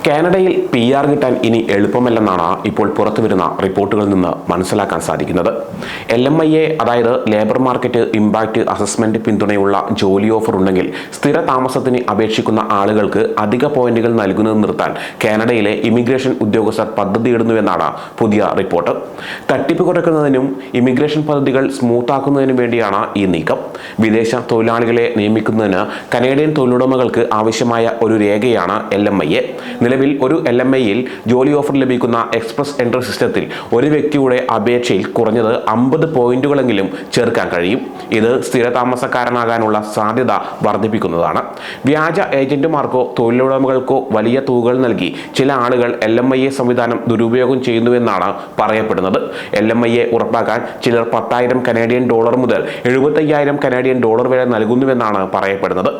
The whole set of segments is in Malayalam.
കാനഡയിൽ PR കിട്ടാൻ ഇനി എളുപ്പമല്ലെന്നാണ് ഇപ്പോൾ പുറത്തുവരുന്ന റിപ്പോർട്ടുകളിൽ നിന്ന് മനസ്സിലാക്കാൻ സാധിക്കുന്നത്. LMIA അതായത് ലേബർ മാർക്കറ്റ് ഇമ്പാക്റ്റ് അസസ്മെന്റ് പിന്തുണയുള്ള ജോലി ഓഫർ ഉണ്ടെങ്കിൽ സ്ഥിര താമസത്തിന് അപേക്ഷിക്കുന്ന ആളുകൾക്ക് അധിക പോയിന്റുകൾ നൽകുന്നത് നിർത്താൻ കാനഡയിലെ ഇമിഗ്രേഷൻ ഉദ്യോഗസ്ഥർ പദ്ധതിയിടുന്നുവെന്നാണ് പുതിയ റിപ്പോർട്ട്. തട്ടിപ്പ് കുറയ്ക്കുന്നതിനും ഇമിഗ്രേഷൻ പദ്ധതികൾ സ്മൂത്താക്കുന്നതിനും വേണ്ടിയാണ് ഈ നീക്കം. വിദേശ തൊഴിലാളികളെ നിയമിക്കുന്നതിന് കനേഡിയൻ തൊഴിലുടമകൾക്ക് ആവശ്യമായ ഒരു രേഖയാണ് LMIA. നിലവിൽ ഒരു LMIയിൽ ജോലി ഓഫർ ലഭിക്കുന്ന എക്സ്പ്രസ് എൻട്രി സിസ്റ്റത്തിൽ ഒരു വ്യക്തിയുടെ അപേക്ഷയിൽ കുറഞ്ഞത് 50 പോയിന്റുകളെങ്കിലും ചേർക്കാൻ കഴിയും. ഇത് സ്ഥിര താമസക്കാരനാകാനുള്ള സാധ്യത വർദ്ധിപ്പിക്കുന്നതാണ്. വ്യാജ ഏജന്റുമാർക്കോ തൊഴിലുടമകൾക്കോ വലിയ തുകകൾ നൽകി ചില ആളുകൾ LMIA സംവിധാനം ദുരുപയോഗം ചെയ്യുന്നുവെന്നാണ് പറയപ്പെടുന്നത്. LMIA ഉറപ്പാക്കാൻ ചിലർ $10,000 കനേഡിയൻ ഡോളർ മുതൽ $75,000 കനേഡിയൻ ഡോളർ വരെ നൽകുന്നുവെന്നാണ് പറയപ്പെടുന്നത്.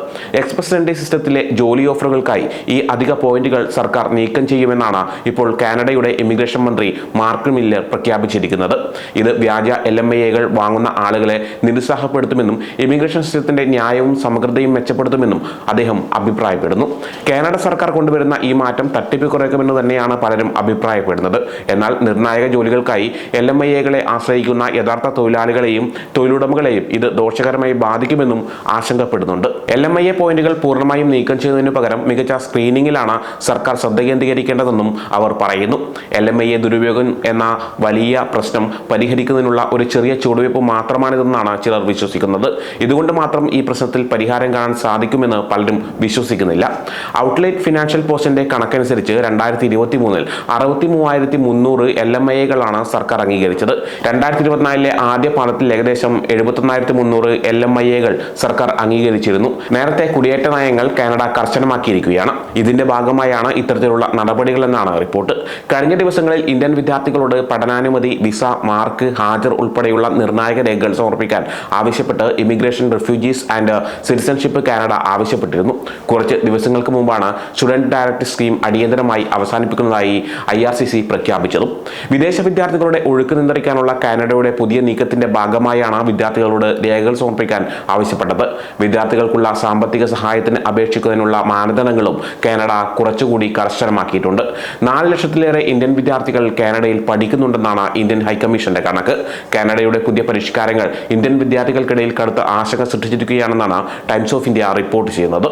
എക്സ്പ്രസ് എൻട്രി സിസ്റ്റത്തിലെ ജോലി ഓഫറുകൾക്കായി ഈ അധിക പോയിന്റുകൾ സർക്കാർ നീക്കം ചെയ്യുമെന്നാണ് ഇപ്പോൾ കാനഡയുടെ ഇമിഗ്രേഷൻ മന്ത്രി മാർക്ക് മില്ലർ പ്രഖ്യാപിച്ചിരിക്കുന്നത്. ഇത് വ്യാജ LMIAകൾ വാങ്ങുന്ന ആളുകളെ നിരുത്സാഹപ്പെടുത്തുമെന്നും ഇമിഗ്രേഷൻ സിസ്റ്റത്തിന്റെ ന്യായവും സമഗ്രതയും മെച്ചപ്പെടുത്തുമെന്നും അദ്ദേഹം അഭിപ്രായപ്പെടുന്നു. കാനഡ സർക്കാർ കൊണ്ടുവരുന്ന ഈ മാറ്റം തട്ടിപ്പ് കുറയ്ക്കുമെന്ന് തന്നെയാണ് പലരും അഭിപ്രായപ്പെടുന്നത്. എന്നാൽ നിർണായക ജോലികൾക്കായി LMIAകളെ ആശ്രയിക്കുന്ന യഥാർത്ഥ തൊഴിലാളികളെയും തൊഴിലുടമകളെയും ഇത് ദോഷകരമായി ബാധിക്കുമെന്നും ആശങ്കപ്പെടുന്നുണ്ട്. LMIA പോയിന്റുകൾ പൂർണ്ണമായും നീക്കം ചെയ്യുന്നതിനു പകരം മികച്ച സ്ക്രീനിങ്ങിലാണ് സർക്കാർ ശ്രദ്ധ കേന്ദ്രീകരിക്കേണ്ടതെന്നും അവർ പറയുന്നു. LMIA ദുരുപയോഗം എന്ന വലിയ പ്രശ്നം പരിഹരിക്കുന്നതിനുള്ള ഒരു ചെറിയ ചുവടുവയ്പ് മാത്രമാണിതെന്നാണ് ചിലർ വിശ്വസിക്കുന്നത്. ഇതുകൊണ്ട് മാത്രം ഈ പ്രശ്നത്തിൽ പരിഹാരം കാണാൻ സാധിക്കുമെന്ന് പലരും വിശ്വസിക്കുന്നില്ല. ഔട്ട്ലെറ്റ് ഫിനാൻഷ്യൽ പോസ്റ്റിന്റെ കണക്കനുസരിച്ച് 2023 63,300 LMIAകളാണ് സർക്കാർ അംഗീകരിച്ചത്. 2024 ആദ്യ പാദത്തിൽ ഏകദേശം 71,300 LMIAകൾ സർക്കാർ അംഗീകരിച്ചിരുന്നു. നേരത്തെ കുടിയേറ്റ നയങ്ങൾ കാനഡ കർശനമാക്കിയിരിക്കുകയാണ്. ഇതിന്റെ ഭാഗമായാണ് ഇത്തരത്തിലുള്ള നടപടികളെന്നാണ് റിപ്പോർട്ട്. കഴിഞ്ഞ ദിവസങ്ങളിൽ ഇന്ത്യൻ വിദ്യാർത്ഥികളോട് പഠനാനുമതി, വിസ, മാർക്ക്, ഹാജർ ഉൾപ്പെടെയുള്ള നിർണായക രേഖകൾ സമർപ്പിക്കാൻ ആവശ്യപ്പെട്ട് immigration, refugees and citizenship Canada ആവശ്യപ്പെട്ടിരുന്നു. കുറച്ച് ദിവസങ്ങൾക്ക് മുമ്പാണ് സ്റ്റുഡന്റ് ഡയറക്റ്റ് സ്കീം അടിയന്തരമായി അവസാനിപ്പിക്കുന്നതായി IRCC പ്രഖ്യാപിച്ചതും. വിദേശ വിദ്യാർത്ഥികളുടെ ഒഴുക്ക് നിയന്ത്രിക്കാനുള്ള കാനഡയുടെ പുതിയ നീക്കത്തിന്റെ ഭാഗമായാണ് വിദ്യാർത്ഥികളോട് രേഖകൾ സമർപ്പിക്കാൻ ആവശ്യപ്പെട്ടത്. വിദ്യാർത്ഥികൾക്കുള്ള സാമ്പത്തിക സഹായത്തിന് അപേക്ഷിക്കുന്നതിനുള്ള മാനദണ്ഡങ്ങളും കാനഡ കുറച്ചുകൂടി കർശനമാക്കിയിട്ടുണ്ട്. 4 ലക്ഷത്തിലേറെ ഇന്ത്യൻ വിദ്യാർത്ഥികൾ കാനഡയിൽ പഠിക്കുന്നുണ്ടെന്നാണ് ഇന്ത്യൻ ഹൈക്കമ്മീഷന്റെ കണക്ക്. കാനഡയുടെ പുതിയ പരിഷ്കാരങ്ങൾ ഇന്ത്യൻ വിദ്യാർത്ഥികൾക്കിടയിൽ കടുത്ത ആശങ്ക സൃഷ്ടിച്ചിരിക്കുകയാണെന്നാണ് ടൈംസ് ഓഫ് ഇന്ത്യ റിപ്പോർട്ട് ചെയ്യുന്നത്.